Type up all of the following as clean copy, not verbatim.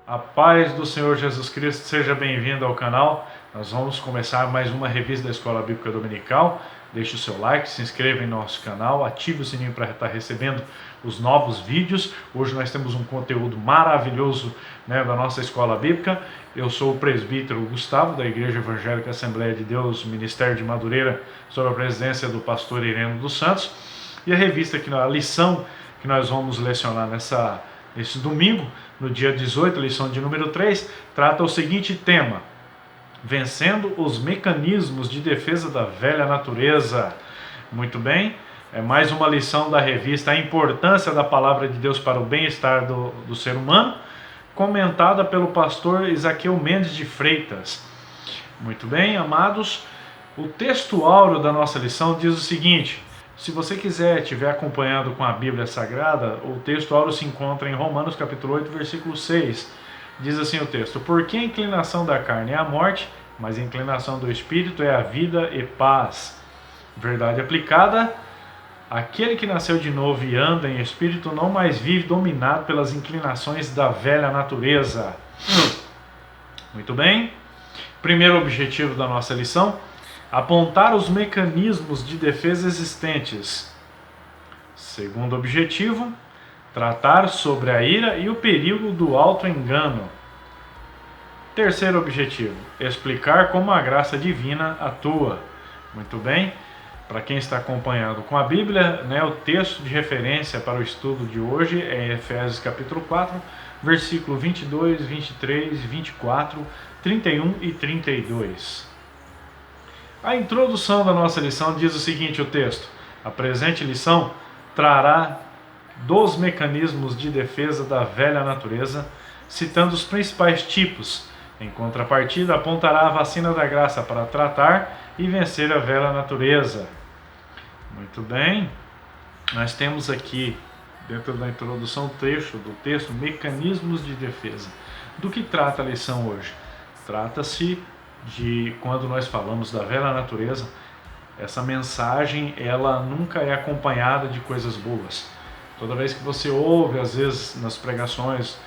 A paz do Senhor Jesus Cristo, seja bem-vindo ao canal. Nós vamos começar mais uma revista da Escola Bíblica Dominical. Deixe o seu like, se inscreva em nosso canal, ative o sininho para estar recebendo os novos vídeos. Hoje nós temos um conteúdo maravilhoso, da nossa Escola Bíblica. Eu sou o presbítero Gustavo, da Igreja Evangélica Assembleia de Deus, Ministério de Madureira, sob a presidência do pastor Ireno dos Santos. E a lição que nós vamos lecionar nesse domingo, no dia 18, lição de número 3, trata o seguinte tema: vencendo os mecanismos de defesa da velha natureza. Muito bem, é mais uma lição da revista A Importância da Palavra de Deus para o Bem-Estar do Ser Humano, comentada pelo pastor Isaqueu Mendes de Freitas. Muito bem, amados, o texto áureo da nossa lição diz o seguinte: se você estiver acompanhando com a Bíblia Sagrada, o texto áureo se encontra em Romanos capítulo 8, versículo 6. Diz assim o texto: porque a inclinação da carne é a morte, mas a inclinação do Espírito é a vida e paz. Verdade aplicada: aquele que nasceu de novo e anda em Espírito não mais vive dominado pelas inclinações da velha natureza. Muito bem. Primeiro objetivo da nossa lição: apontar os mecanismos de defesa existentes. Segundo objetivo: tratar sobre a ira e o perigo do auto-engano. Terceiro objetivo: explicar como a graça divina atua. Muito bem, para quem está acompanhando com a Bíblia, o texto de referência para o estudo de hoje é Efésios capítulo 4, versículo 22, 23, 24, 31 e 32. A introdução da nossa lição diz o seguinte: o texto: a presente lição trará dos mecanismos de defesa da velha natureza, citando os principais tipos. Em contrapartida, apontará a vacina da graça para tratar e vencer a velha natureza. Muito bem, nós temos aqui, dentro da introdução, o trecho do texto, mecanismos de defesa. Do que trata a lição hoje? Trata-se de, quando nós falamos da velha natureza, essa mensagem ela nunca é acompanhada de coisas boas. Toda vez que você ouve, às vezes nas pregações,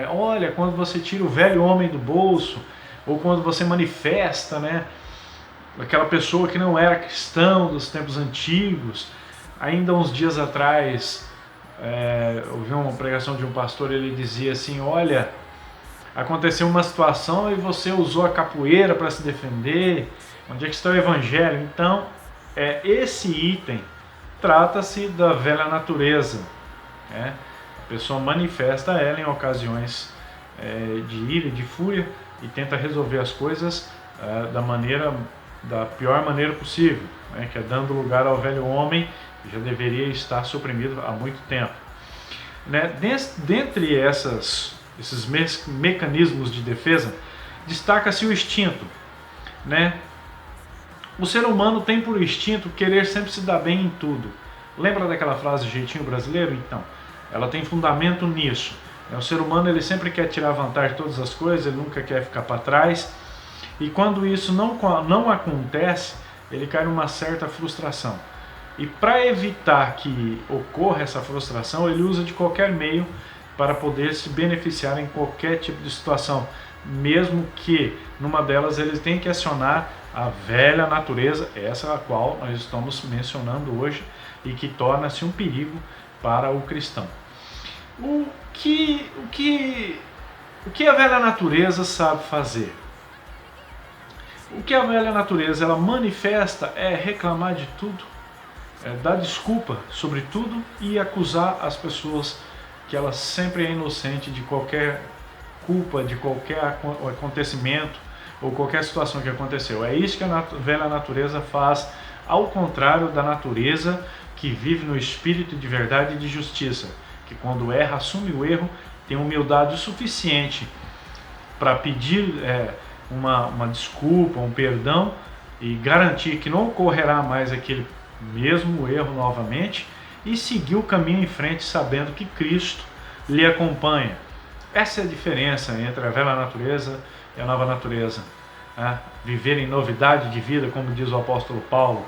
olha, quando você tira o velho homem do bolso, ou quando você manifesta, aquela pessoa que não era cristão dos tempos antigos. Ainda uns dias atrás, ouvi uma pregação de um pastor, ele dizia assim: olha, aconteceu uma situação e você usou a capoeira para se defender, onde é que está o evangelho? Então, esse item trata-se da velha natureza. A pessoa manifesta ela em ocasiões de ira e de fúria e tenta resolver as coisas da pior maneira possível, que é dando lugar ao velho homem, que já deveria estar suprimido há muito tempo. Dentre esses mecanismos de defesa, destaca-se o instinto. O ser humano tem por instinto querer sempre se dar bem em tudo. Lembra daquela frase jeitinho brasileiro? Então, ela tem fundamento nisso. O ser humano ele sempre quer tirar vantagem de todas as coisas, ele nunca quer ficar para trás. E quando isso não acontece, ele cai numa certa frustração. E para evitar que ocorra essa frustração, ele usa de qualquer meio para poder se beneficiar em qualquer tipo de situação, mesmo que numa delas ele tenha que acionar a velha natureza, essa a qual nós estamos mencionando hoje e que torna-se um perigo para o cristão. O que a velha natureza sabe fazer? O que a velha natureza ela manifesta é reclamar de tudo, dar desculpa sobre tudo e acusar as pessoas que ela sempre é inocente de qualquer culpa, de qualquer acontecimento ou qualquer situação que aconteceu. É isso que a velha natureza faz, ao contrário da natureza que vive no espírito de verdade e de justiça, que quando erra, assume o erro, tem humildade o suficiente para pedir uma desculpa, um perdão e garantir que não ocorrerá mais aquele mesmo erro novamente e seguir o caminho em frente sabendo que Cristo lhe acompanha. Essa é a diferença entre a velha natureza e a nova natureza. Viver em novidade de vida, como diz o apóstolo Paulo.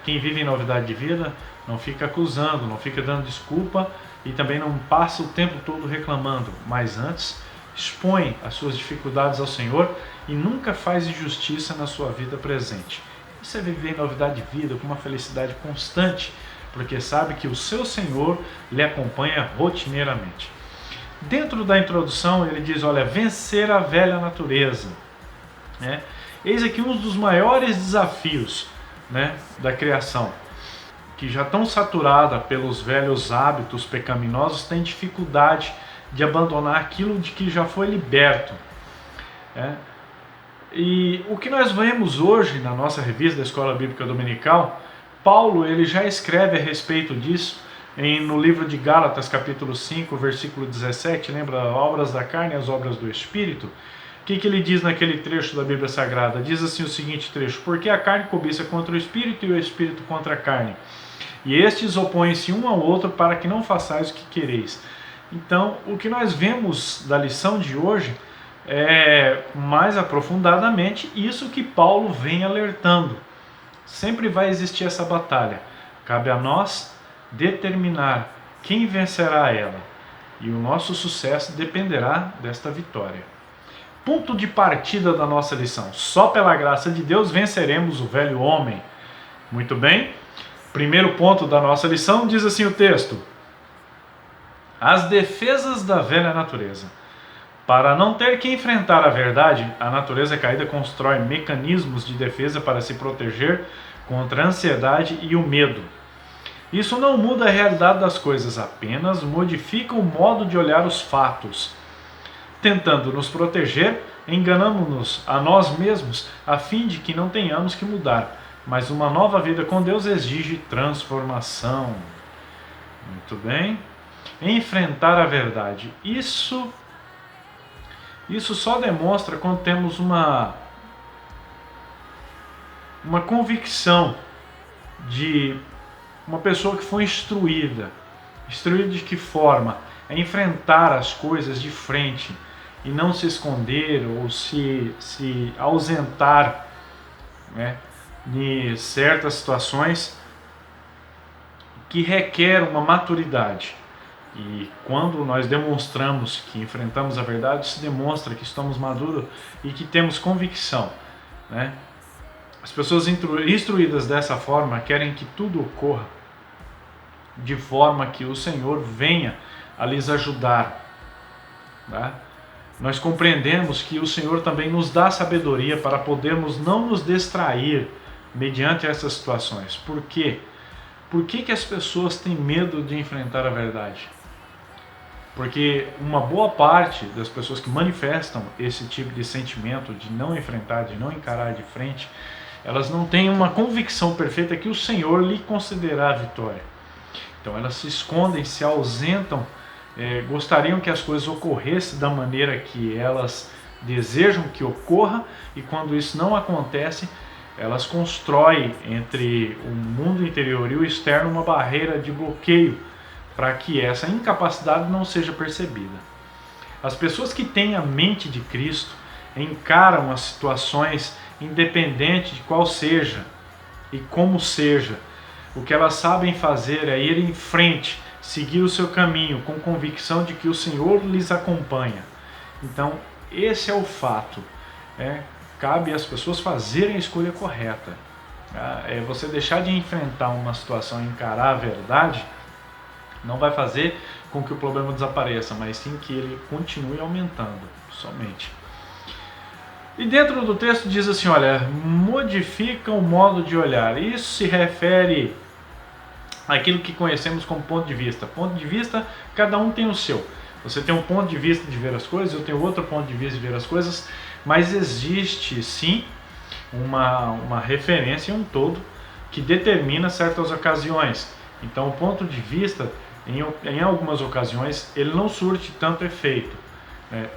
Quem vive em novidade de vida não fica acusando, não fica dando desculpa e também não passa o tempo todo reclamando, mas antes expõe as suas dificuldades ao Senhor e nunca faz injustiça na sua vida presente. Você vive em novidade de vida com uma felicidade constante, porque sabe que o seu Senhor lhe acompanha rotineiramente. Dentro da introdução ele diz, olha, vencer a velha natureza. Eis aqui um dos maiores desafios, da criação, que já tão saturada pelos velhos hábitos pecaminosos, tem dificuldade de abandonar aquilo de que já foi liberto. E o que nós vemos hoje na nossa revista da Escola Bíblica Dominical, Paulo ele já escreve a respeito disso no livro de Gálatas, capítulo 5, versículo 17, lembra? Obras da carne e as obras do Espírito. O que ele diz naquele trecho da Bíblia Sagrada? Diz assim o seguinte trecho: porque a carne cobiça contra o Espírito e o Espírito contra a carne. E estes opõem-se um ao outro para que não façais o que quereis. Então, o que nós vemos da lição de hoje é mais aprofundadamente isso que Paulo vem alertando. Sempre vai existir essa batalha. Cabe a nós determinar quem vencerá ela. E o nosso sucesso dependerá desta vitória. Ponto de partida da nossa lição. Só pela graça de Deus venceremos o velho homem. Muito bem. Primeiro ponto da nossa lição, diz assim o texto: as defesas da velha natureza. Para não ter que enfrentar a verdade, a natureza caída constrói mecanismos de defesa para se proteger contra a ansiedade e o medo. Isso não muda a realidade das coisas, apenas modifica o modo de olhar os fatos. Tentando nos proteger, enganamos-nos a nós mesmos a fim de que não tenhamos que mudar. Mas uma nova vida com Deus exige transformação. Muito bem. Enfrentar a verdade. Isso só demonstra quando temos uma convicção de uma pessoa que foi instruída. Instruída de que forma? É enfrentar as coisas de frente e não se esconder ou se ausentar, de certas situações que requer uma maturidade. E quando nós demonstramos que enfrentamos a verdade, isso demonstra que estamos maduros e que temos convicção. As pessoas instruídas dessa forma querem que tudo ocorra de forma que o Senhor venha a lhes ajudar. Nós compreendemos que o Senhor também nos dá sabedoria para podermos não nos distrair mediante essas situações. Por quê? Por que as pessoas têm medo de enfrentar a verdade? Porque uma boa parte das pessoas que manifestam esse tipo de sentimento de não enfrentar, de não encarar de frente, elas não têm uma convicção perfeita que o Senhor lhe concederá a vitória. Então elas se escondem, se ausentam, gostariam que as coisas ocorressem da maneira que elas desejam que ocorra, e quando isso não acontece, elas constroem entre o mundo interior e o externo uma barreira de bloqueio para que essa incapacidade não seja percebida. As pessoas que têm a mente de Cristo encaram as situações independente de qual seja e como seja. O que elas sabem fazer é ir em frente, seguir o seu caminho com convicção de que o Senhor lhes acompanha. Então, esse é o fato. Cabe às pessoas fazerem a escolha correta. Você deixar de enfrentar uma situação e encarar a verdade não vai fazer com que o problema desapareça, mas sim que ele continue aumentando, somente. E dentro do texto diz assim, olha, modifica o modo de olhar. Isso se refere àquilo que conhecemos como ponto de vista. Ponto de vista, cada um tem o seu. Você tem um ponto de vista de ver as coisas, eu tenho outro ponto de vista de ver as coisas, mas existe sim uma referência, um todo, que determina certas ocasiões. Então o ponto de vista, em algumas ocasiões, ele não surte tanto efeito.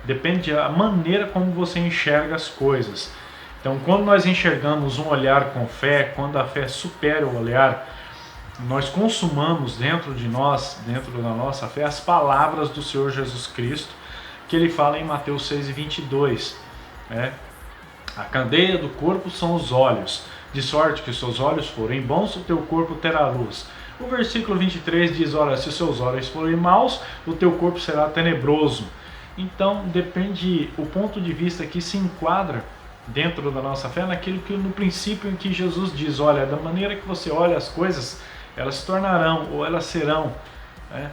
Depende da maneira como você enxerga as coisas. Então, quando nós enxergamos um olhar com fé, quando a fé supera o olhar, nós consumamos dentro de nós, dentro da nossa fé, as palavras do Senhor Jesus Cristo, que ele fala em Mateus 6:22. A candeia do corpo são os olhos, de sorte que os seus olhos forem bons, o teu corpo terá luz. O versículo 23 diz, olha, se os seus olhos forem maus, o teu corpo será tenebroso. Então depende, o ponto de vista que se enquadra dentro da nossa fé naquilo que no princípio em que Jesus diz, olha, da maneira que você olha as coisas, elas se tornarão ou elas serão, né?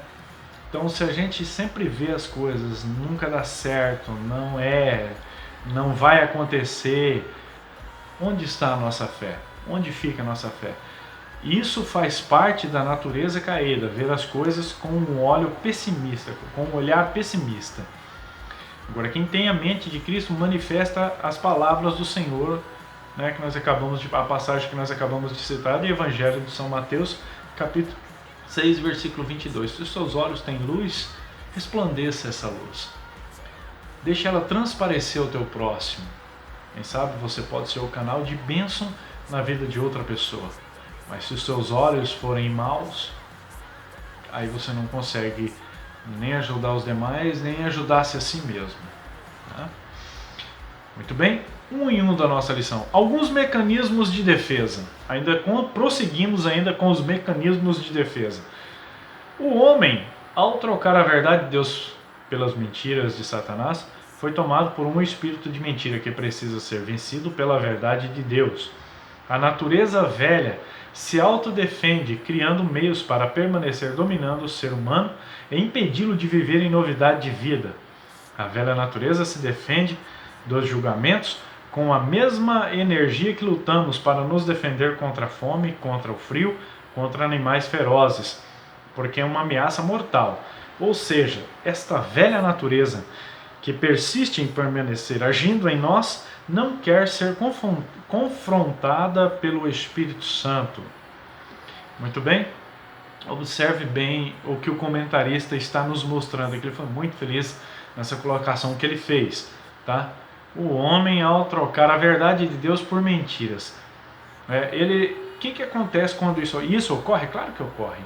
Então se a gente sempre vê as coisas, nunca dá certo, não vai acontecer, onde está a nossa fé? Onde fica a nossa fé? Isso faz parte da natureza caída, ver as coisas com um olho pessimista, com um olhar pessimista. Agora, quem tem a mente de Cristo manifesta as palavras do Senhor, né, que nós acabamos a passagem que nós acabamos de citar do Evangelho de São Mateus, capítulo 6, versículo 22. Se os seus olhos têm luz, resplandeça essa luz. Deixa ela transparecer ao teu próximo. Quem sabe você pode ser o canal de bênção na vida de outra pessoa. Mas se os seus olhos forem maus, aí você não consegue nem ajudar os demais, nem ajudar-se a si mesmo. Tá? Muito bem, um em um da nossa lição. Alguns mecanismos de defesa. Prosseguimos ainda com os mecanismos de defesa. O homem, ao trocar a verdade de Deus pelas mentiras de Satanás, foi tomado por um espírito de mentira que precisa ser vencido pela verdade de Deus. A natureza velha se autodefende, criando meios para permanecer dominando o ser humano e impedi-lo de viver em novidade de vida. A velha natureza se defende dos julgamentos com a mesma energia que lutamos para nos defender contra a fome, contra o frio, contra animais ferozes, porque é uma ameaça mortal. Ou seja, esta velha natureza que persiste em permanecer agindo em nós, não quer ser confrontada pelo Espírito Santo. Muito bem? Observe bem o que o comentarista está nos mostrando aqui. Ele foi muito feliz nessa colocação que ele fez. Tá? O homem, ao trocar a verdade de Deus por mentiras. O que acontece quando isso ocorre? Claro que ocorre.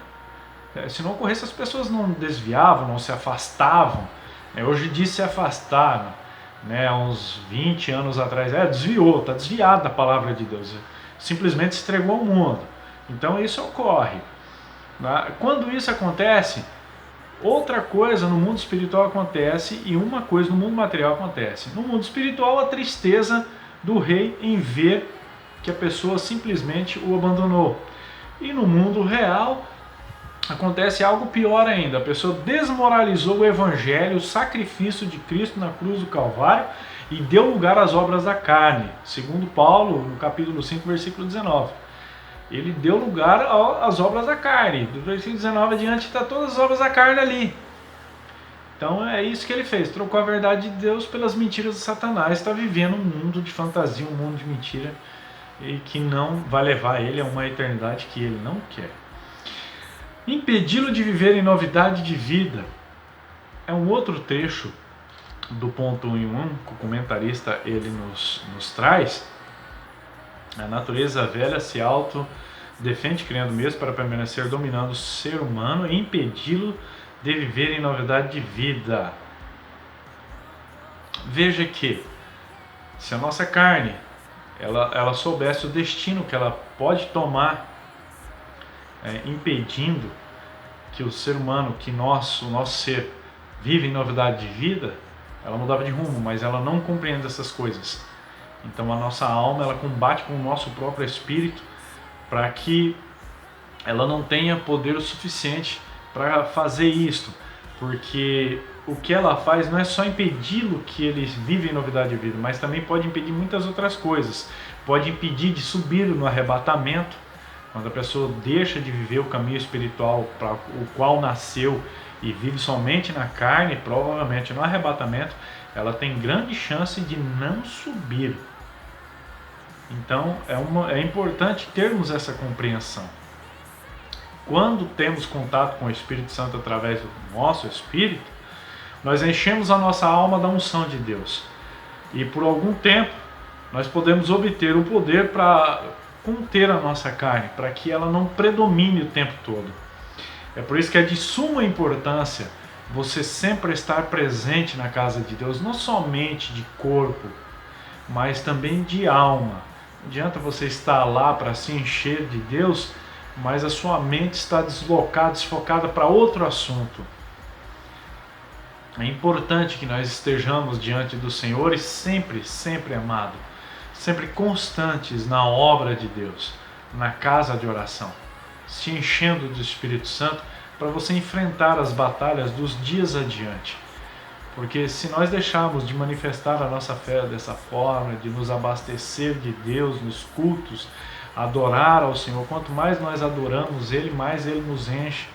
Se não ocorresse, as pessoas não desviavam, não se afastavam. Hoje diz se afastaram, né? Há uns 20 anos atrás, desviou, está desviado da palavra de Deus, simplesmente se entregou ao mundo. Então isso ocorre. Quando isso acontece, outra coisa no mundo espiritual acontece e uma coisa no mundo material acontece. No mundo espiritual, a tristeza do rei em ver que a pessoa simplesmente o abandonou. E no mundo real, acontece algo pior ainda. A pessoa desmoralizou o evangelho, o sacrifício de Cristo na cruz do Calvário e deu lugar às obras da carne. Segundo Paulo, no capítulo 5, versículo 19. Ele deu lugar às obras da carne. Do versículo 19 adiante está todas as obras da carne ali. Então é isso que ele fez. Trocou a verdade de Deus pelas mentiras de Satanás. Está vivendo um mundo de fantasia, um mundo de mentira, e que não vai levar ele a uma eternidade que ele não quer. Impedi-lo de viver em novidade de vida. É um outro trecho do ponto 1 em 1 que o comentarista ele nos traz. A natureza velha se autodefende, criando meios para permanecer dominando o ser humano e impedi-lo de viver em novidade de vida. Veja que, se a nossa carne ela soubesse o destino que ela pode tomar, impedindo que o ser humano, o nosso ser, vive em novidade de vida, ela mudava de rumo, mas ela não compreende essas coisas. Então a nossa alma, ela combate com o nosso próprio espírito para que ela não tenha poder o suficiente para fazer isto, porque o que ela faz não é só impedi-lo que ele vive em novidade de vida, mas também pode impedir muitas outras coisas. Pode impedir de subir no arrebatamento, quando a pessoa deixa de viver o caminho espiritual para o qual nasceu e vive somente na carne, provavelmente no arrebatamento, ela tem grande chance de não subir. Então é importante termos essa compreensão. Quando temos contato com o Espírito Santo através do nosso Espírito, nós enchemos a nossa alma da unção de Deus. E por algum tempo nós podemos obter o poder para conter a nossa carne, para que ela não predomine o tempo todo. É por isso que é de suma importância você sempre estar presente na casa de Deus, não somente de corpo, mas também de alma. Não adianta você estar lá para se encher de Deus, mas a sua mente está deslocada, desfocada para outro assunto. É importante que nós estejamos diante do Senhor e sempre, sempre, amado, sempre constantes na obra de Deus, na casa de oração, se enchendo do Espírito Santo para você enfrentar as batalhas dos dias adiante. Porque se nós deixarmos de manifestar a nossa fé dessa forma, de nos abastecer de Deus nos cultos, adorar ao Senhor, quanto mais nós adoramos Ele, mais Ele nos enche.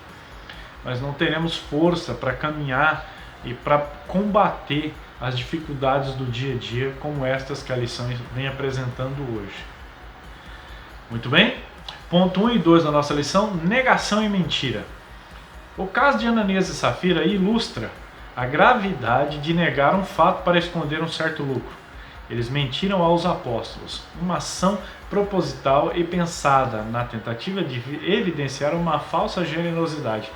Nós não teremos força para caminhar e para combater as dificuldades do dia a dia, como estas que a lição vem apresentando hoje. Muito bem? Ponto 1 e 2 da nossa lição, negação e mentira. O caso de Ananias e Safira ilustra a gravidade de negar um fato para esconder um certo lucro. Eles mentiram aos apóstolos, uma ação proposital e pensada na tentativa de evidenciar uma falsa generosidade.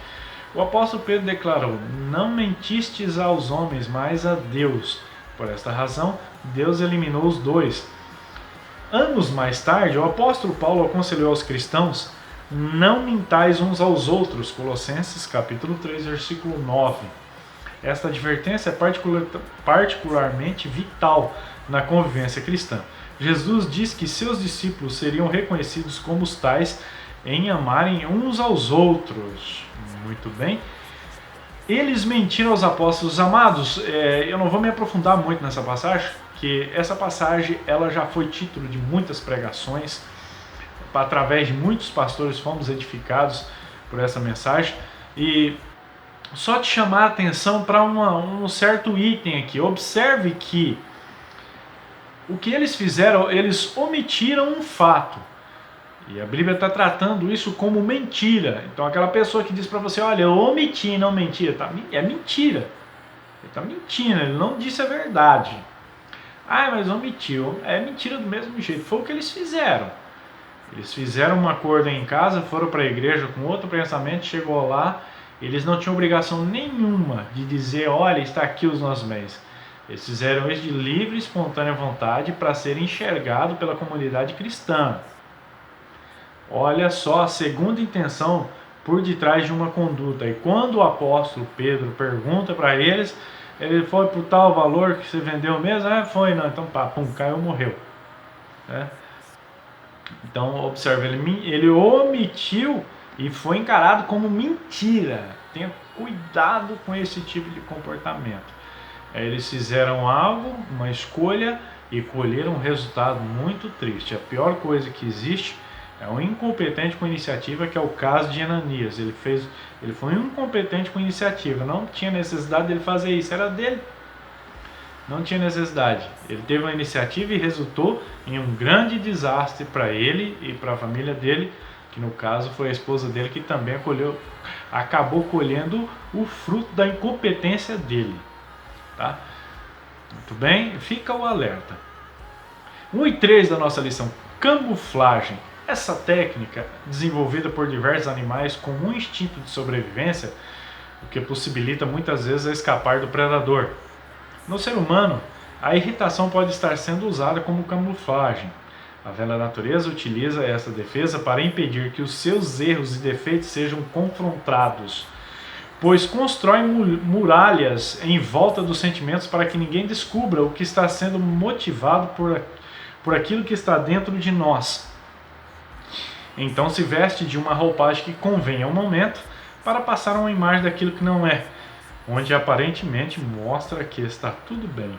O apóstolo Pedro declarou: não mentistes aos homens, mas a Deus. Por esta razão, Deus eliminou os dois. Anos mais tarde, o apóstolo Paulo aconselhou aos cristãos: não mintais uns aos outros. Colossenses capítulo 3, versículo 9. Esta advertência é particularmente vital na convivência cristã. Jesus diz que seus discípulos seriam reconhecidos como os tais em amarem uns aos outros. Muito bem. Eles mentiram aos apóstolos. Amados, eu não vou me aprofundar muito nessa passagem, que essa passagem ela já foi título de muitas pregações. Através de muitos pastores fomos edificados por essa mensagem. E só te chamar a atenção para um certo item aqui. Observe que o que eles fizeram, eles omitiram um fato. E a Bíblia está tratando isso como mentira. Então aquela pessoa que diz para você: olha, eu omiti, não mentira, é mentira. Ele está mentindo, ele não disse a verdade. Ah, mas omitiu. É mentira do mesmo jeito. Foi o que eles fizeram. Eles fizeram um acordo em casa, foram para a igreja com outro pensamento, chegou lá, eles não tinham obrigação nenhuma de dizer: olha, está aqui os nossos bens. Eles fizeram isso de livre e espontânea vontade para ser enxergado pela comunidade cristã. Olha só a segunda intenção por detrás de uma conduta. E quando o apóstolo Pedro pergunta para eles: ele foi por tal valor que você vendeu mesmo? Foi, não. Então pá, pum, caiu, morreu. Então observe, ele omitiu e foi encarado como mentira. Tenha cuidado com esse tipo de comportamento. Eles fizeram algo, uma escolha, e colheram um resultado muito triste. A pior coisa que existe é um incompetente com iniciativa, que é o caso de Ananias. Ele foi um incompetente com iniciativa, não tinha necessidade dele fazer isso, era dele. Não tinha necessidade. Ele teve uma iniciativa e resultou em um grande desastre para ele e para a família dele, que no caso foi a esposa dele, que também acabou colhendo o fruto da incompetência dele. Tá? Muito bem, fica o alerta. 1 e 3 da nossa lição, camuflagem. Essa técnica, desenvolvida por diversos animais com um instinto de sobrevivência, o que possibilita muitas vezes escapar do predador. No ser humano, a irritação pode estar sendo usada como camuflagem. A velha natureza utiliza essa defesa para impedir que os seus erros e defeitos sejam confrontados, pois constrói muralhas em volta dos sentimentos para que ninguém descubra o que está sendo motivado por aquilo que está dentro de nós. Então se veste de uma roupagem que convém ao momento para passar uma imagem daquilo que não é, onde aparentemente mostra que está tudo bem.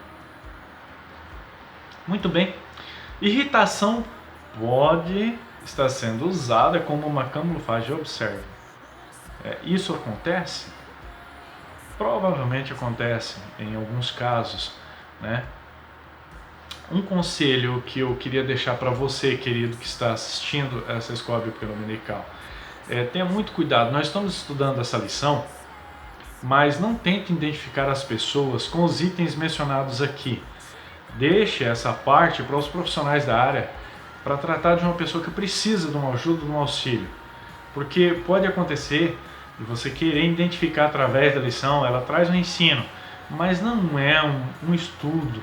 Muito bem. Irritação pode estar sendo usada como uma camuflagem. Observe. Isso acontece? Provavelmente acontece em alguns casos, né? Um conselho que eu queria deixar para você, querido, que está assistindo essa escola bíblica dominical: tenha muito cuidado. Nós estamos estudando essa lição, mas não tente identificar as pessoas com os itens mencionados aqui. Deixe essa parte para os profissionais da área, para tratar de uma pessoa que precisa de uma ajuda, de um auxílio. Porque pode acontecer de você querer identificar através da lição, ela traz um ensino, mas não é um estudo,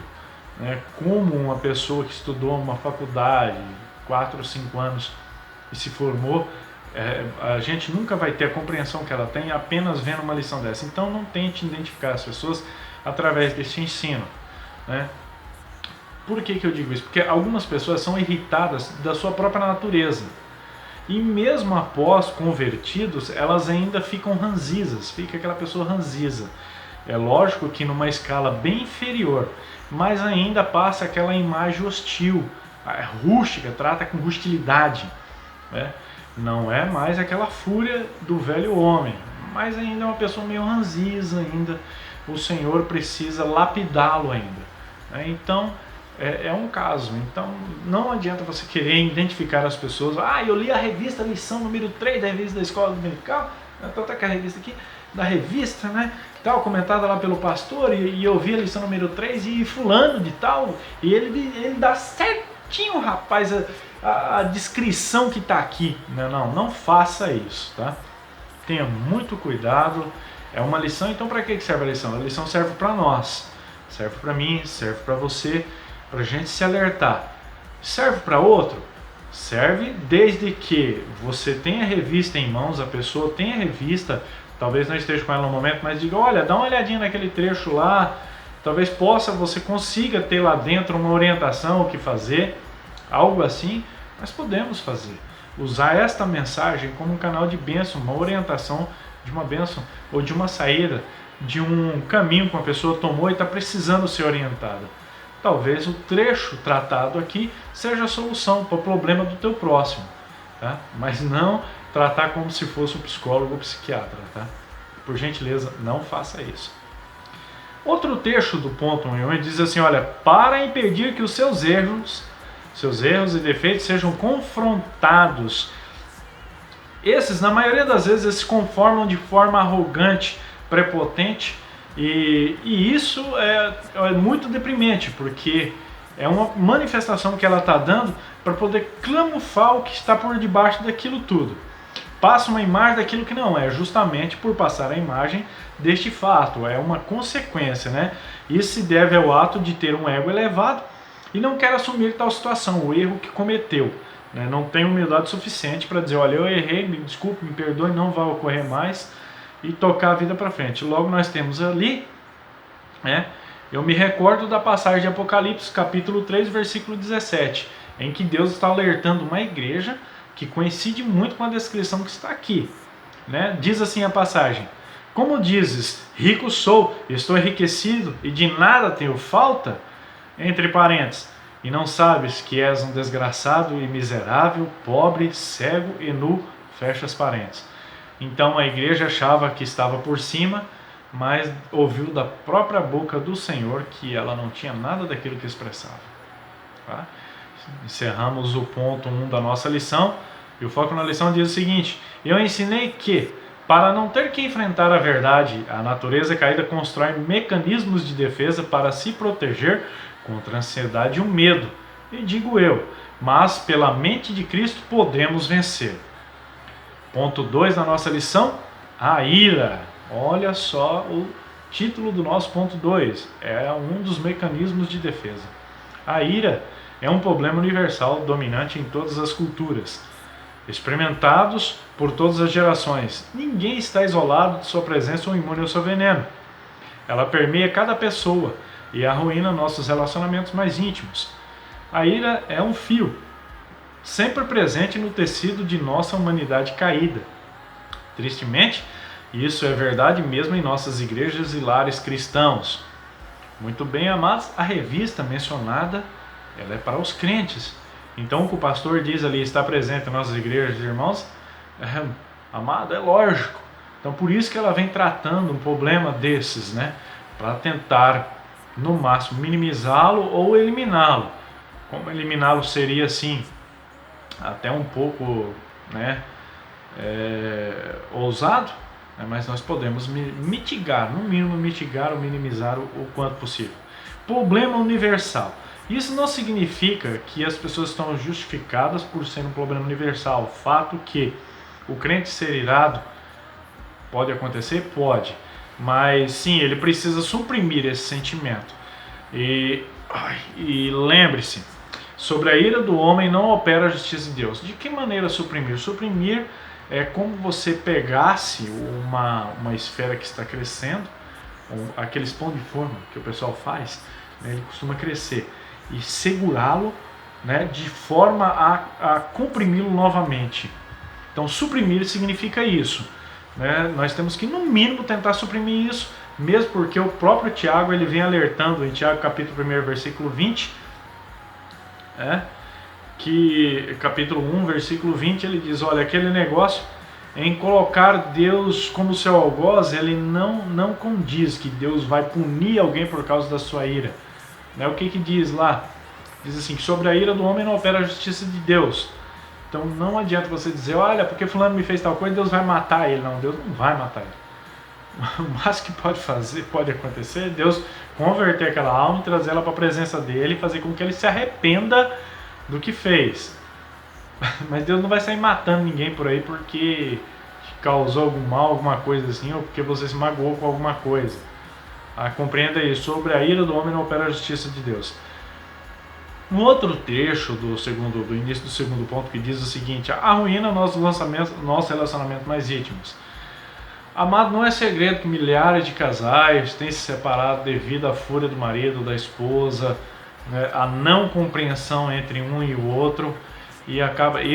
né, como uma pessoa que estudou uma faculdade, 4 ou 5 anos, e se formou, A gente nunca vai ter a compreensão que ela tem apenas vendo uma lição dessa. Então não tente identificar as pessoas através desse ensino, né? Por que eu digo isso? Porque algumas pessoas são irritadas da sua própria natureza. E mesmo após convertidos, elas ainda ficam ranzizas, fica aquela pessoa ranziza. É lógico que numa escala bem inferior, mas ainda passa aquela imagem hostil, rústica, trata com hostilidade, né? Não é mais aquela fúria do velho homem, mas ainda é uma pessoa meio ranziza ainda. O Senhor precisa lapidá-lo ainda, né? Então, é um caso. Então, não adianta você querer identificar as pessoas. Eu li a revista, lição número 3 da revista da Escola Dominical. Então tá com a revista aqui, da revista, né? Tal, comentada lá pelo pastor, e eu vi a lição número 3 e fulano de tal, e ele dá certinho, rapaz, a descrição que está aqui. Não faça isso, tá? Tenha muito cuidado. É uma lição, então para que serve a lição? A lição serve para nós, serve para mim, serve para você, para a gente se alertar. Serve para outro? Serve desde que você tenha a revista em mãos, a pessoa tenha a revista, talvez não esteja com ela no momento, mas diga, olha, dá uma olhadinha naquele trecho lá, talvez você consiga ter lá dentro uma orientação, o que fazer, algo assim. Nós podemos fazer, usar esta mensagem como um canal de bênção, uma orientação de uma bênção, ou de uma saída, de um caminho que uma pessoa tomou e está precisando ser orientada. Talvez o trecho tratado aqui seja a solução para o problema do teu próximo, tá? Mas não tratar como se fosse um psicólogo ou psiquiatra, tá? Por gentileza, não faça isso. Outro trecho do ponto 1 diz assim, olha, para impedir que os seus erros e defeitos sejam confrontados. Esses, na maioria das vezes, eles se conformam de forma arrogante, prepotente, e isso é muito deprimente, porque é uma manifestação que ela está dando para poder camuflar o que está por debaixo daquilo tudo. Passa uma imagem daquilo que não é, justamente por passar a imagem deste fato, é uma consequência, né? Isso se deve ao ato de ter um ego elevado e não quer assumir tal situação, o erro que cometeu, né? Não tem humildade suficiente para dizer, olha, eu errei, me desculpe, me perdoe, não vai ocorrer mais, e tocar a vida para frente. Logo nós temos ali, né? Eu me recordo da passagem de Apocalipse, capítulo 3, versículo 17, em que Deus está alertando uma igreja que coincide muito com a descrição que está aqui, né? Diz assim a passagem, como dizes, rico sou, estou enriquecido e de nada tenho falta, entre parênteses, e não sabes que és um desgraçado e miserável, pobre, cego e nu, fecha as parênteses. Então a igreja achava que estava por cima, mas ouviu da própria boca do Senhor que ela não tinha nada daquilo que expressava. Tá? Encerramos o ponto 1 da nossa lição, e o foco na lição diz o seguinte, eu ensinei que, para não ter que enfrentar a verdade, a natureza caída constrói mecanismos de defesa para se proteger contra a ansiedade e o medo. E digo eu, mas pela mente de Cristo podemos vencer. Ponto 2 da nossa lição, a ira. Olha só o título do nosso ponto 2, é um dos mecanismos de defesa. A ira é um problema universal dominante em todas as culturas, experimentados por todas as gerações. Ninguém está isolado de sua presença ou imune ao seu veneno. Ela permeia cada pessoa e arruína nossos relacionamentos mais íntimos. A ira é um fio, sempre presente no tecido de nossa humanidade caída. Tristemente, isso é verdade mesmo em nossas igrejas e lares cristãos. Muito bem, amados, a revista mencionada, ela é para os crentes. Então o que o pastor diz ali está presente em nossas igrejas, irmãos, amado, é lógico. Então por isso que ela vem tratando um problema desses, né? Para tentar, no máximo, minimizá-lo ou eliminá-lo. Como eliminá-lo seria assim, até um pouco, né, ousado, né, mas nós podemos mitigar, no mínimo mitigar ou minimizar o quanto possível. Problema universal. Isso não significa que as pessoas estão justificadas por ser um problema universal. O fato que o crente ser irado pode acontecer? Pode. Mas sim, ele precisa suprimir esse sentimento. E lembre-se, sobre a ira do homem não opera a justiça de Deus. De que maneira suprimir? Suprimir é como você pegasse uma esfera que está crescendo, aqueles pão de forma que o pessoal faz, né, ele costuma crescer, e segurá-lo, né, de forma a comprimi-lo novamente. Então, suprimir significa isso, né? Nós temos que, no mínimo, tentar suprimir isso, mesmo porque o próprio Tiago ele vem alertando em Tiago capítulo 1, versículo 20, que capítulo 1, versículo 20, ele diz, olha, aquele negócio em colocar Deus como seu algoz, ele não condiz que Deus vai punir alguém por causa da sua ira. Né? O que diz lá? Diz assim, que sobre a ira do homem não opera a justiça de Deus. Então não adianta você dizer, olha, porque fulano me fez tal coisa, Deus vai matar ele. Não, Deus não vai matar ele. O máximo que pode acontecer é Deus converter aquela alma e trazer ela para a presença dele e fazer com que ele se arrependa do que fez. Mas Deus não vai sair matando ninguém por aí porque causou algum mal, alguma coisa assim, ou porque você se magoou com alguma coisa. Compreenda isso, sobre a ira do homem não opera a justiça de Deus. Um outro trecho do início do segundo ponto que diz o seguinte, arruína nossos relacionamentos mais íntimos. Amado, não é segredo que milhares de casais têm se separado devido à fúria do marido, da esposa, né, a não compreensão entre um e o outro, e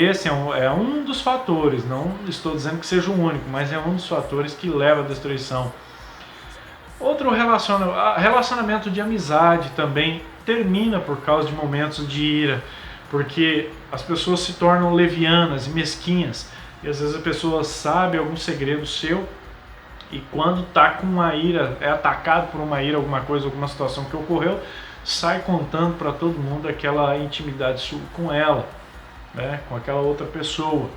esse é um dos fatores, não estou dizendo que seja o único, mas é um dos fatores que leva à destruição. Outro relacionamento de amizade também termina por causa de momentos de ira, porque as pessoas se tornam levianas e mesquinhas, e às vezes a pessoa sabe algum segredo seu, e quando está com uma ira, é atacado por uma ira, alguma coisa, alguma situação que ocorreu, sai contando para todo mundo aquela intimidade sua com ela, né, com aquela outra pessoa,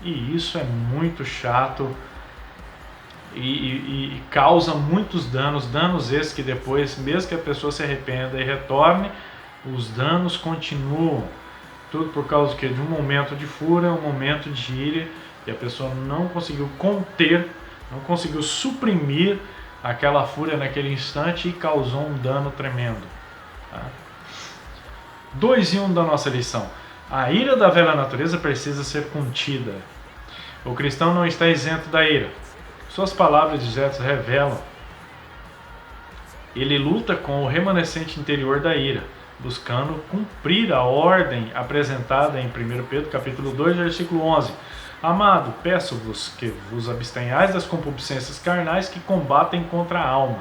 e isso é muito chato. E causa muitos danos esses que depois, mesmo que a pessoa se arrependa e retorne, os danos continuam. Tudo por causa de um momento de fúria, um momento de ira, e a pessoa não conseguiu conter, não conseguiu suprimir aquela fúria naquele instante e causou um dano tremendo. 2 em 1 da nossa lição. A ira da velha natureza precisa ser contida. O cristão não está isento da ira. Suas palavras diretas revelam. Ele luta com o remanescente interior da ira, buscando cumprir a ordem apresentada em 1 Pedro capítulo 2, versículo 11. Amado, peço-vos que vos abstenhais das concupiscências carnais que combatem contra a alma.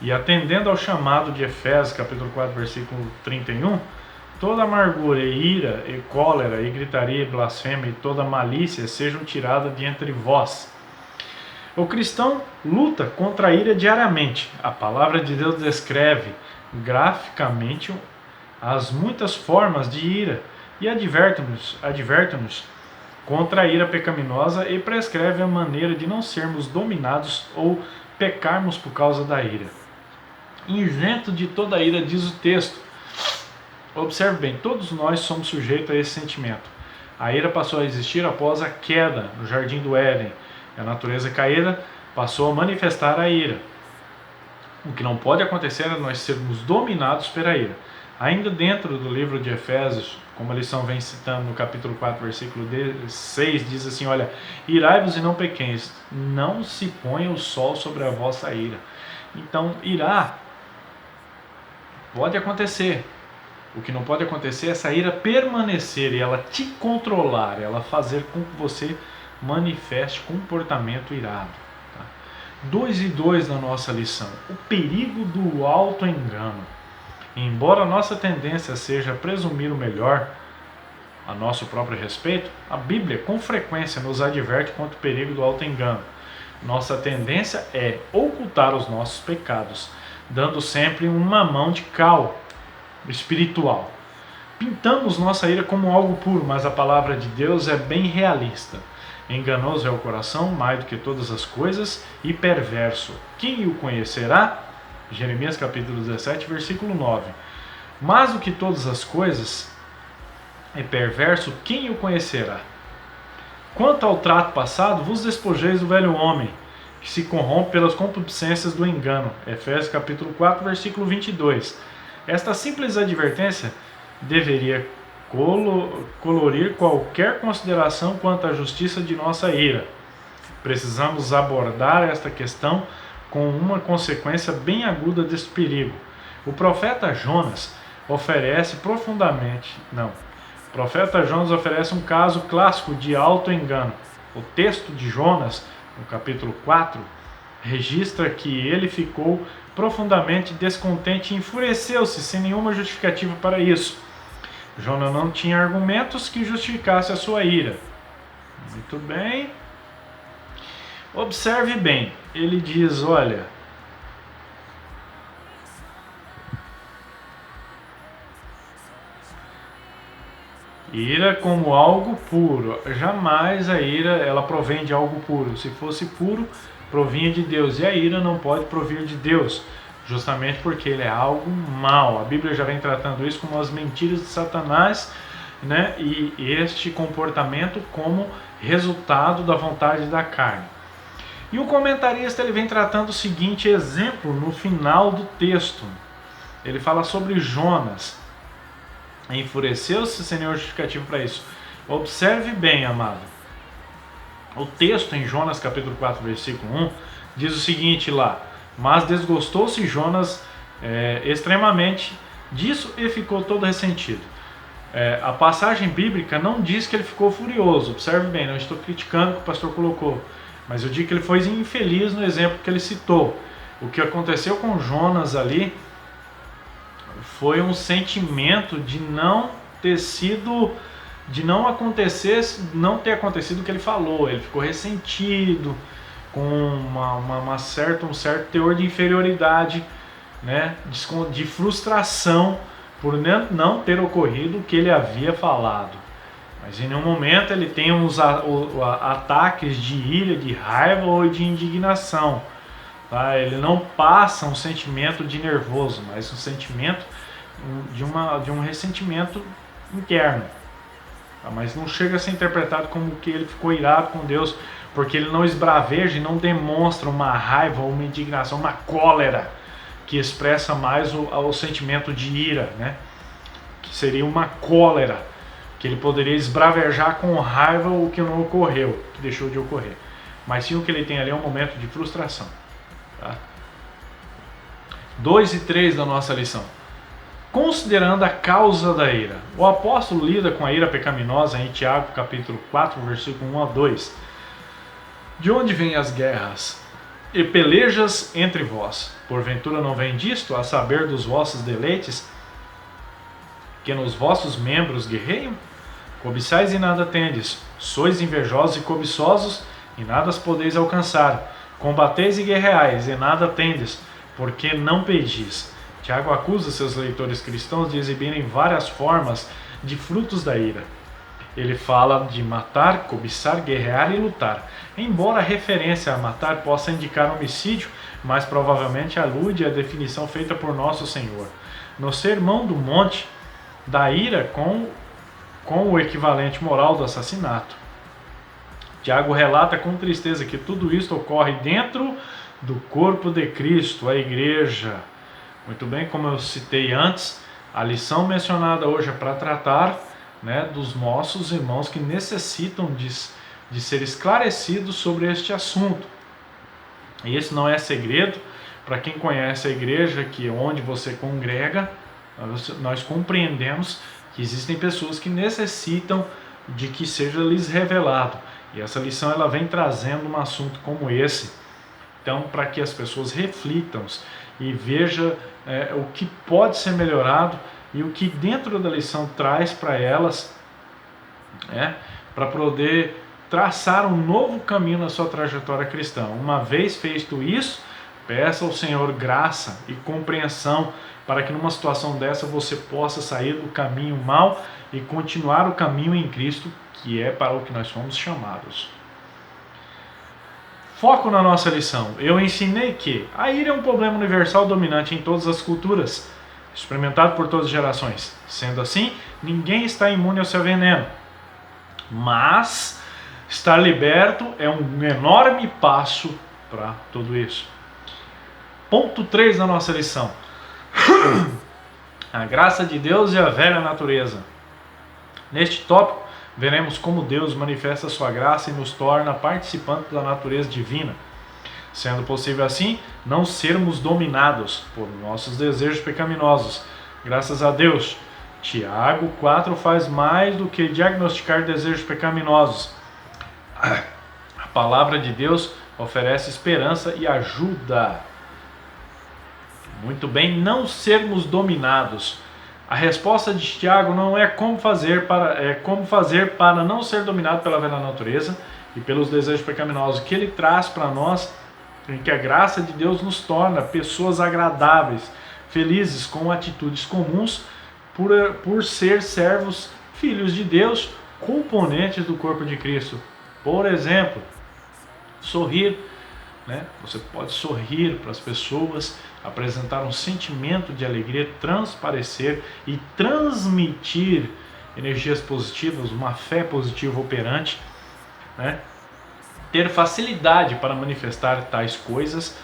E atendendo ao chamado de Efésios capítulo 4, versículo 31, toda amargura e ira e cólera e gritaria e blasfêmia e toda malícia sejam tiradas de entre vós. O cristão luta contra a ira diariamente. A palavra de Deus descreve graficamente as muitas formas de ira e adverte-nos contra a ira pecaminosa e prescreve a maneira de não sermos dominados ou pecarmos por causa da ira. Isento de toda ira, diz o texto. Observe bem, todos nós somos sujeitos a esse sentimento. A ira passou a existir após a queda no Jardim do Éden. A natureza caída passou a manifestar a ira. O que não pode acontecer é nós sermos dominados pela ira. Ainda dentro do livro de Efésios, como a lição vem citando no capítulo 4, versículo 6, diz assim, olha, irai-vos e não pequeis, não se ponha o sol sobre a vossa ira. Então, irar pode acontecer. O que não pode acontecer é essa ira permanecer e ela te controlar, ela fazer com que você manifeste comportamento irado. 2 e 2 na nossa lição. O perigo do auto-engano. Embora a nossa tendência seja presumir o melhor a nosso próprio respeito, a Bíblia com frequência nos adverte contra o perigo do auto-engano. Nossa tendência é ocultar os nossos pecados, dando sempre uma mão de cal espiritual. Pintamos nossa ira como algo puro, mas a palavra de Deus é bem realista. Enganoso é o coração, mais do que todas as coisas, e perverso. Quem o conhecerá? Jeremias capítulo 17, versículo 9. Mais do que todas as coisas, é perverso, quem o conhecerá? Quanto ao trato passado, vos despojeis do velho homem, que se corrompe pelas concupiscências do engano. Efésios capítulo 4, versículo 22. Esta simples advertência deveria colorir qualquer consideração quanto à justiça de nossa ira. Precisamos abordar esta questão com uma consequência bem aguda desse perigo. O profeta Jonas oferece um caso clássico de auto-engano. O texto de Jonas, no capítulo 4, registra que ele ficou profundamente descontente e enfureceu-se sem nenhuma justificativa para isso. Jonas não tinha argumentos que justificassem a sua ira. Muito bem. Observe bem. Ele diz, olha, ira como algo puro. Jamais a ira ela provém de algo puro. Se fosse puro, provinha de Deus. E a ira não pode provir de Deus, justamente porque ele é algo mau. A Bíblia já vem tratando isso como as mentiras de Satanás, né? E este comportamento como resultado da vontade da carne. E o comentarista ele vem tratando o seguinte exemplo no final do texto. Ele fala sobre Jonas. Enfureceu-se sem nenhum justificativo para isso. Observe bem, amado. O texto em Jonas capítulo 4, versículo 1, diz o seguinte lá: mas desgostou-se Jonas extremamente disso e ficou todo ressentido. A passagem bíblica não diz que ele ficou furioso. Observe bem, não estou criticando o que o pastor colocou, mas eu digo que ele foi infeliz no exemplo que ele citou. O que aconteceu com Jonas ali foi um sentimento de não ter acontecido o que ele falou. Ele ficou ressentido, com um certo teor de inferioridade, né? De frustração por não ter ocorrido o que ele havia falado. Mas em nenhum momento ele tem uns ataques de ira, de raiva ou de indignação. Tá? Ele não passa um sentimento de nervoso, mas um sentimento de um ressentimento interno. Tá? Mas não chega a ser interpretado como que ele ficou irado com Deus, porque ele não esbraveja e não demonstra uma raiva, uma indignação, uma cólera, que expressa mais o sentimento de ira, né? Que seria uma cólera, que ele poderia esbravejar com raiva o que não ocorreu, que deixou de ocorrer. Mas sim, o que ele tem ali é um momento de frustração. Tá? 2 e 3 da nossa lição. Considerando a causa da ira. O apóstolo lida com a ira pecaminosa em Tiago capítulo 4, versículo 1 a 2. De onde vêm as guerras e pelejas entre vós? Porventura não vem disto, a saber dos vossos deleites, que nos vossos membros guerreiam? Cobiçais e nada tendes, sois invejosos e cobiçosos, e nada as podeis alcançar. Combateis e guerreais, e nada tendes, porque não pedis. Tiago acusa seus leitores cristãos de exibirem várias formas de frutos da ira. Ele fala de matar, cobiçar, guerrear e lutar. Embora a referência a matar possa indicar homicídio, mas provavelmente alude à definição feita por nosso Senhor. No Sermão do Monte, da ira com o equivalente moral do assassinato. Tiago relata com tristeza que tudo isto ocorre dentro do corpo de Cristo, a igreja. Muito bem, como eu citei antes, a lição mencionada hoje é para tratar, né, dos nossos irmãos que necessitam de ser esclarecidos sobre este assunto. E esse não é segredo para quem conhece a igreja, que onde você congrega, nós compreendemos que existem pessoas que necessitam de que seja lhes revelado. E essa lição ela vem trazendo um assunto como esse. Então, para que as pessoas reflitam e vejam o que pode ser melhorado e o que dentro da lição traz para elas, para poder traçar um novo caminho na sua trajetória cristã. Uma vez feito isso, peça ao Senhor graça e compreensão para que numa situação dessa você possa sair do caminho mau e continuar o caminho em Cristo, que é para o que nós fomos chamados. Foco na nossa lição. Eu ensinei que a ira é um problema universal dominante em todas as culturas, experimentado por todas as gerações. Sendo assim, ninguém está imune ao seu veneno. Mas estar liberto é um enorme passo para tudo isso. Ponto 3 da nossa lição. A graça de Deus e a velha natureza. Neste tópico, veremos como Deus manifesta a sua graça e nos torna participantes da natureza divina, sendo possível assim não sermos dominados por nossos desejos pecaminosos. Graças a Deus, Tiago 4 faz mais do que diagnosticar desejos pecaminosos. A palavra de Deus oferece esperança e ajuda. Muito bem, não sermos dominados. A resposta de Tiago não é como fazer para não ser dominado pela velha natureza e pelos desejos pecaminosos. O que ele traz para nós é que a graça de Deus nos torna pessoas agradáveis, felizes, com atitudes comuns, por ser servos, filhos de Deus, componentes do corpo de Cristo. Por exemplo, sorrir. Você pode sorrir para as pessoas, apresentar um sentimento de alegria, transparecer e transmitir energias positivas, uma fé positiva operante, ter facilidade para manifestar tais coisas,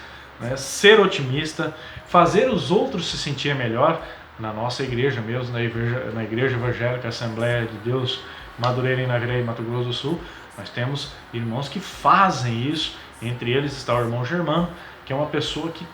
ser otimista, fazer os outros se sentirem melhor. Na nossa igreja mesmo, na Igreja Evangélica Assembleia de Deus, Madureira em Naviraí, Mato Grosso do Sul, nós temos irmãos que fazem isso. Entre eles está o irmão Germano, que é uma pessoa que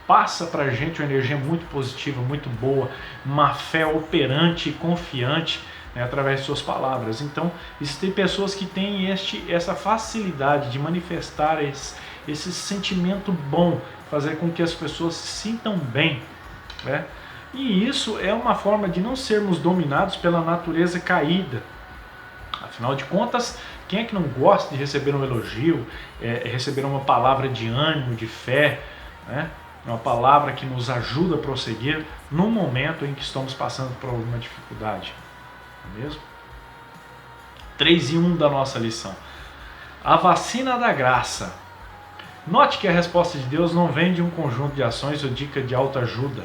passa para a gente uma energia muito positiva, muito boa, uma fé operante e confiante, através de suas palavras. Então, existem pessoas que têm essa facilidade de manifestar esse sentimento bom, fazer com que as pessoas se sintam bem. E isso é uma forma de não sermos dominados pela natureza caída. Afinal de contas, quem é que não gosta de receber um elogio, receber uma palavra de ânimo, de fé, uma palavra que nos ajuda a prosseguir no momento em que estamos passando por alguma dificuldade? Não é mesmo? 3:1 da nossa lição. A vacina da graça. Note que a resposta de Deus não vem de um conjunto de ações ou dica de autoajuda.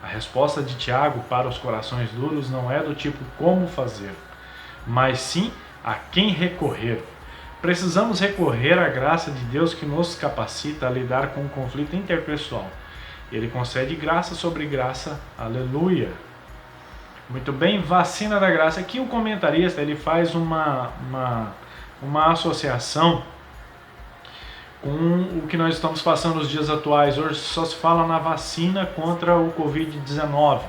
A resposta de Tiago para os corações duros não é do tipo como fazer, mas sim a quem recorrer. Precisamos recorrer à graça de Deus que nos capacita a lidar com o conflito interpessoal. Ele concede graça sobre graça. Aleluia! Muito bem, vacina da graça. Aqui o comentarista ele faz uma associação com o que nós estamos passando nos dias atuais. Hoje só se fala na vacina contra o Covid-19.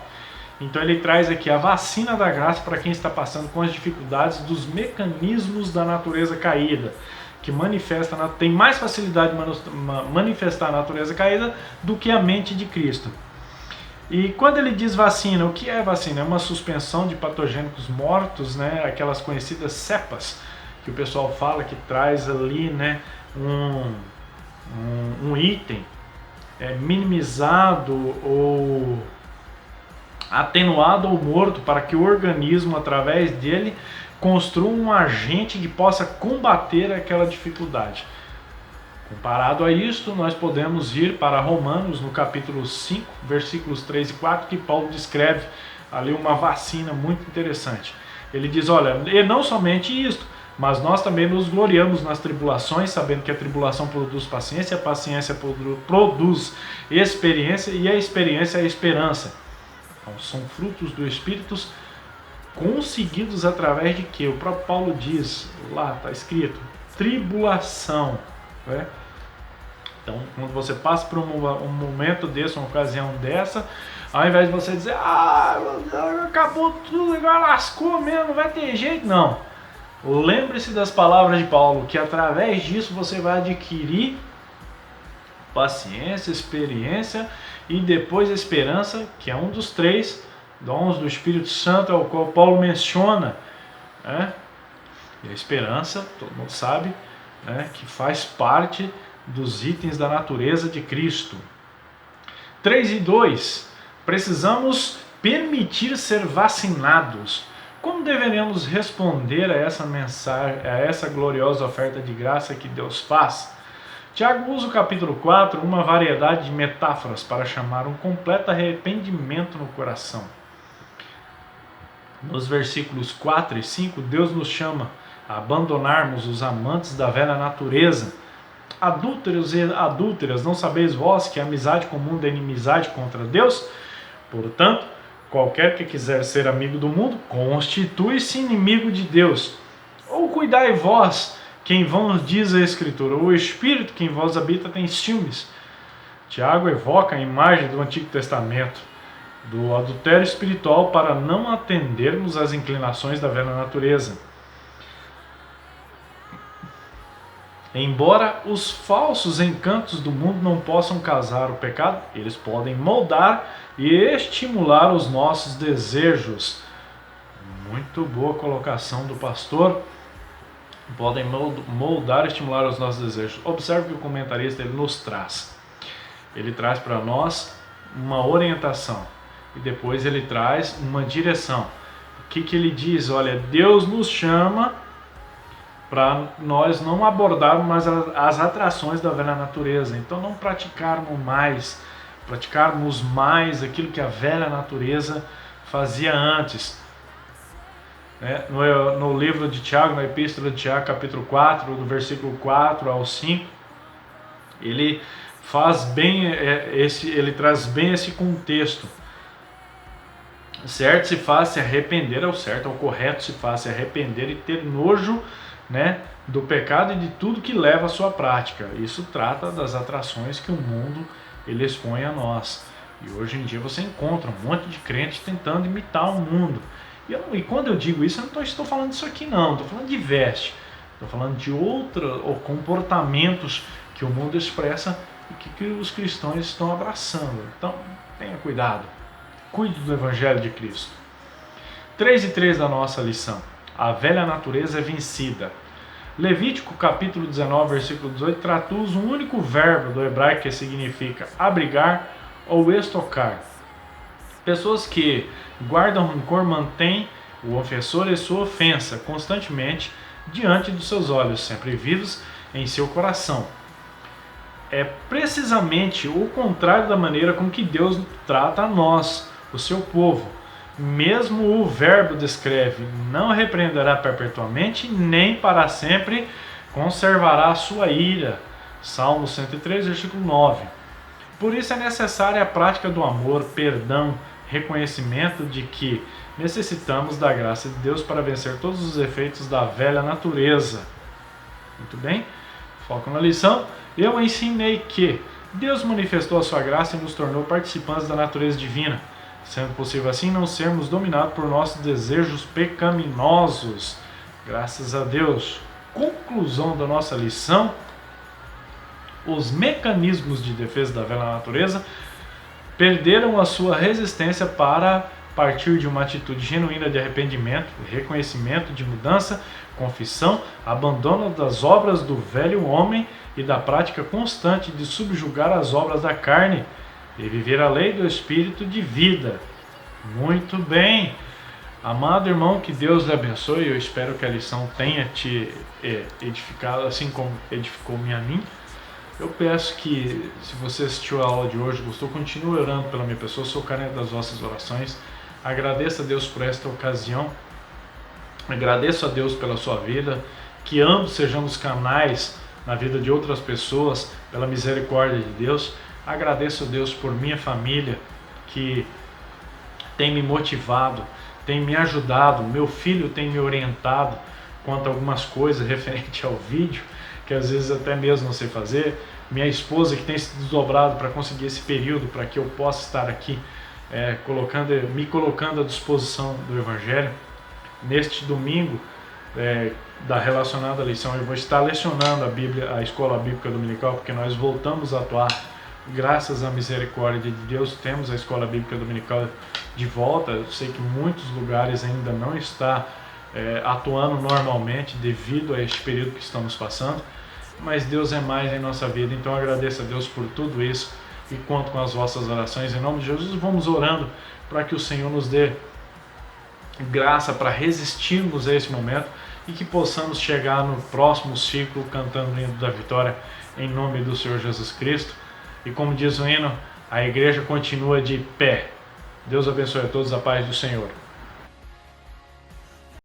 Então ele traz aqui a vacina da graça para quem está passando com as dificuldades dos mecanismos da natureza caída, que tem mais facilidade de manifestar a natureza caída do que a mente de Cristo. E quando ele diz vacina, o que é vacina? É uma suspensão de patogênicos mortos, aquelas conhecidas cepas, que o pessoal fala que traz ali um item minimizado ou atenuado ou morto para que o organismo, através dele, construa um agente que possa combater aquela dificuldade. Comparado a isto, nós podemos ir para Romanos, no capítulo 5, versículos 3 e 4, que Paulo descreve ali uma vacina muito interessante. Ele diz, olha, e não somente isto, mas nós também nos gloriamos nas tribulações, sabendo que a tribulação produz paciência, a paciência produz experiência, e a experiência é a esperança. Então, são frutos do Espírito conseguidos através de que? O próprio Paulo diz, lá está escrito, tribulação. Então, quando você passa por um momento desse, uma ocasião dessa, ao invés de você dizer, acabou tudo, agora lascou mesmo, não vai ter jeito, não. Lembre-se das palavras de Paulo, que através disso você vai adquirir paciência, experiência e depois esperança, que é um dos 3 dons do Espírito Santo, ao qual Paulo menciona. E a esperança, todo mundo sabe, que faz parte dos itens da natureza de Cristo. 3:2. Precisamos permitir ser vacinados. Como deveremos responder a essa mensagem, a essa gloriosa oferta de graça que Deus faz? Tiago usa o capítulo 4 uma variedade de metáforas para chamar um completo arrependimento no coração. Nos versículos 4 e 5, Deus nos chama a abandonarmos os amantes da velha natureza. Adúlteros e adúlteras, não sabeis vós que a amizade comum é inimizade contra Deus? Portanto, Qualquer que quiser ser amigo do mundo, constitui-se inimigo de Deus. Ou cuidai vós, que em vós diz a Escritura, o Espírito que em vós habita tem ciúmes. Tiago evoca a imagem do Antigo Testamento, do adultério espiritual, para não atendermos às inclinações da velha natureza. Embora os falsos encantos do mundo não possam causar o pecado, eles podem moldar e estimular os nossos desejos. Muito boa colocação do pastor. Podem moldar e estimular os nossos desejos. Observe que o comentarista ele nos traz. Ele traz para nós uma orientação e depois ele traz uma direção. O que ele diz? Olha, Deus nos chama para nós não abordarmos mais as atrações da velha natureza. Então não praticarmos mais aquilo que a velha natureza fazia antes. No livro de Tiago, na Epístola de Tiago, capítulo 4, do versículo 4 ao 5, ele traz bem esse contexto. Certo se faz se arrepender, ao correto se faz se arrepender e ter nojo, do pecado e de tudo que leva à sua prática. Isso trata das atrações que o mundo ele expõe a nós. E hoje em dia você encontra um monte de crentes tentando imitar o mundo. E quando eu digo isso, eu não estou falando disso aqui não, estou falando de veste. Estou falando de comportamentos que o mundo expressa e que os cristãos estão abraçando. Então, tenha cuidado. Cuide do Evangelho de Cristo. 3:3 da nossa lição. A velha natureza é vencida. Levítico capítulo 19, versículo 18, traduz um único verbo do hebraico que significa abrigar ou estocar. Pessoas que guardam rancor mantêm o ofensor e sua ofensa constantemente diante dos seus olhos, sempre vivos em seu coração. É precisamente o contrário da maneira com que Deus trata a nós, o seu povo. Mesmo o verbo descreve, não repreenderá perpetuamente, nem para sempre conservará a sua ira. Salmo 103, versículo 9. Por isso é necessária a prática do amor, perdão, reconhecimento de que necessitamos da graça de Deus para vencer todos os efeitos da velha natureza. Muito bem? Foco na lição. Eu ensinei que Deus manifestou a sua graça e nos tornou participantes da natureza divina, sendo possível assim não sermos dominados por nossos desejos pecaminosos. Graças a Deus. Conclusão da nossa lição: os mecanismos de defesa da velha natureza perderam a sua resistência para partir de uma atitude genuína de arrependimento, reconhecimento de mudança, confissão, abandono das obras do velho homem e da prática constante de subjugar as obras da carne e viver a lei do Espírito de vida. Muito bem. Amado irmão, que Deus lhe abençoe. Eu espero que a lição tenha te edificado, assim como edificou-me a mim. Eu peço que, se você assistiu a aula de hoje, gostou, continue orando pela minha pessoa. Sou carente das vossas orações. Agradeço a Deus por esta ocasião. Agradeço a Deus pela sua vida. Que ambos sejamos canais na vida de outras pessoas, pela misericórdia de Deus. Agradeço a Deus por minha família, que tem me motivado, tem me ajudado. Meu filho tem me orientado quanto a algumas coisas referente ao vídeo, que às vezes até mesmo não sei fazer. Minha esposa, que tem se desdobrado para conseguir esse período, para que eu possa estar aqui me colocando à disposição do Evangelho. Neste domingo, relacionado à lição, eu vou estar lecionando a Escola Bíblica Dominical, porque nós voltamos a atuar. Graças à misericórdia de Deus, temos a Escola Bíblica Dominical de volta. Eu sei que muitos lugares ainda não está atuando normalmente devido a este período que estamos passando, mas Deus é mais em nossa vida, então agradeço a Deus por tudo isso e conto com as vossas orações. Em nome de Jesus, vamos orando para que o Senhor nos dê graça para resistirmos a esse momento e que possamos chegar no próximo ciclo cantando o hino da vitória em nome do Senhor Jesus Cristo. E como diz o hino, a igreja continua de pé. Deus abençoe a todos, a paz do Senhor.